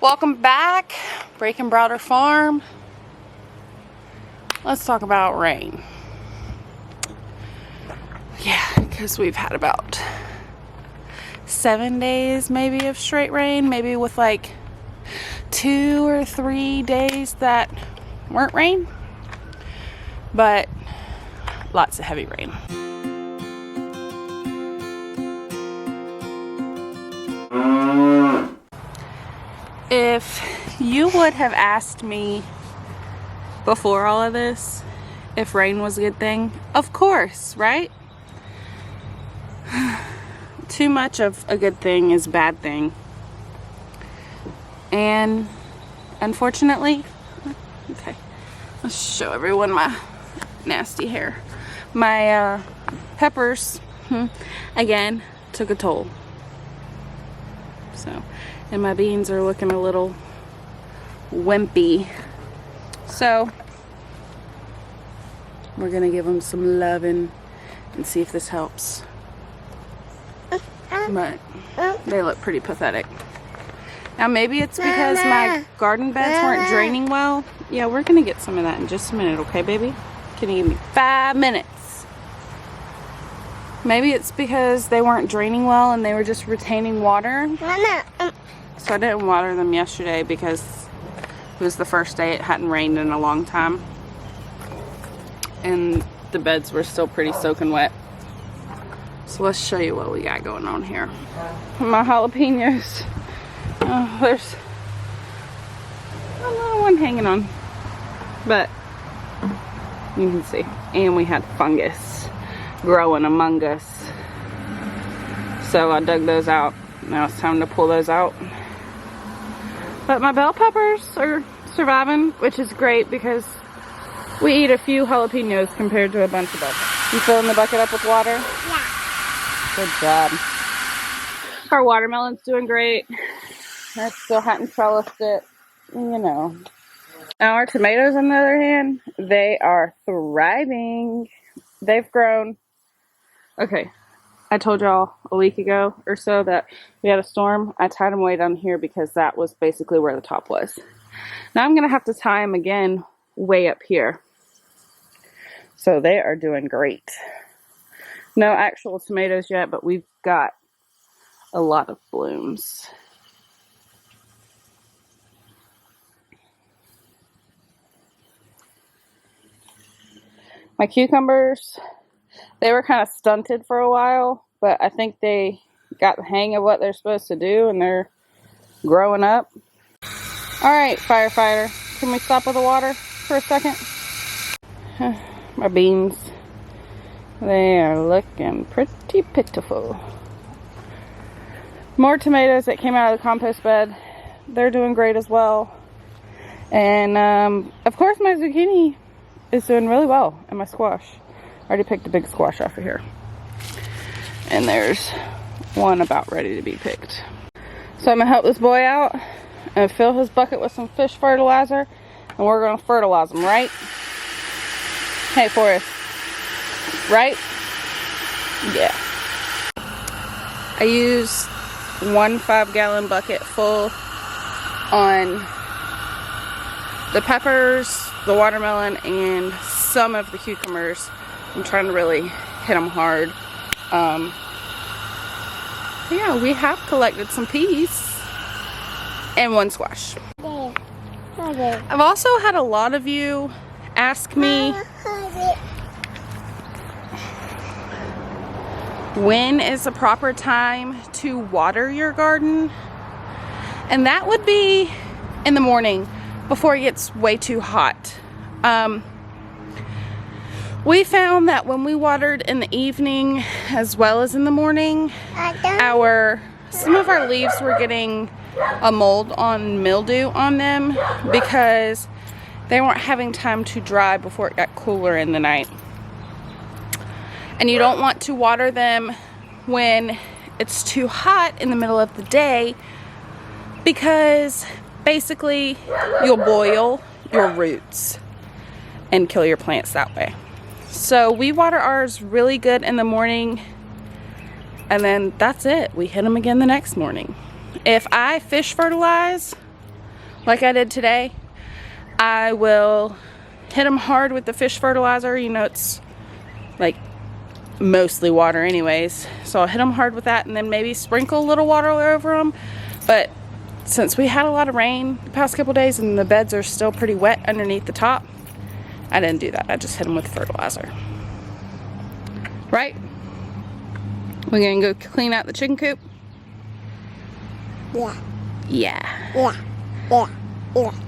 Welcome back, Breaking Browder Farm. Let's talk about rain. Yeah, because we've had about 7 days maybe of straight rain, maybe with like 2 or 3 days that weren't rain, but lots of heavy rain. If you would have asked me before all of this if rain was a good thing, of course, right? Too much of a good thing is a bad thing. And unfortunately, okay, let's show everyone my nasty hair. My peppers, again, took a toll. So, and my beans are looking a little wimpy. So, we're gonna give them some loving and see if this helps. But they look pretty pathetic. Now maybe it's because my garden beds weren't draining well. Yeah, we're gonna get some of that in just a minute, okay, baby? Can you give me 5 minutes? Maybe it's because they weren't draining well and they were just retaining water. So I didn't water them yesterday because it was the first day it hadn't rained in a long time. And the beds were still pretty soaking wet. So let's show you what we got going on here. My jalapenos. Oh, there's a little one hanging on. But you can see. And we had fungus growing among us. So I dug those out. Now it's time to pull those out. But my bell peppers are surviving, which is great because we eat a few jalapenos compared to a bunch of bell peppers. You filling the bucket up with water? Yeah. Good job. Our watermelon's doing great. I still hadn't trellised it, you know. Now our tomatoes, on the other hand, they are thriving. They've grown. Okay, I told y'all a week ago or so that we had a storm. I tied them way down here because that was basically where the top was. Now I'm going to have to tie them again way up here. So they are doing great. No actual tomatoes yet, but we've got a lot of blooms. My cucumbers, they were kind of stunted for a while, but I think they got the hang of what they're supposed to do and they're growing up. All right, firefighter, can we stop with the water for a second? My beans, they are looking pretty pitiful. More tomatoes that came out of the compost bed. They're doing great as well. And of course my zucchini is doing really well. And my squash. I already picked a big squash off of here. And there's one about ready to be picked. So I'm gonna help this boy out and fill his bucket with some fish fertilizer. And we're gonna fertilize them, right? Hey, Forrest. Right? Yeah. I used 1 5-gallon bucket full on the peppers, the watermelon, and some of the cucumbers. I'm trying to really hit them hard. Yeah, we have collected some peas and 1 squash. I've also had a lot of you ask me when is the proper time to water your garden, and that would be in the morning before it gets way too hot. We found that when we watered in the evening as well as in the morning, some of our leaves were getting a mold on mildew on them because they weren't having time to dry before it got cooler in the night. And you don't want to water them when it's too hot in the middle of the day because basically you'll boil your roots and kill your plants that way. So we water ours really good in the morning and then that's it. We hit them again the next morning. If I fish fertilize, like I did today, I will hit them hard with the fish fertilizer. You know, it's like mostly water anyways, so I'll hit them hard with that and then maybe sprinkle a little water over them. But since we had a lot of rain the past couple days and the beds are still pretty wet underneath the top, I didn't do that. I just hit them with fertilizer. Right? We're gonna go clean out the chicken coop? Yeah. Yeah. Yeah. Yeah. Yeah.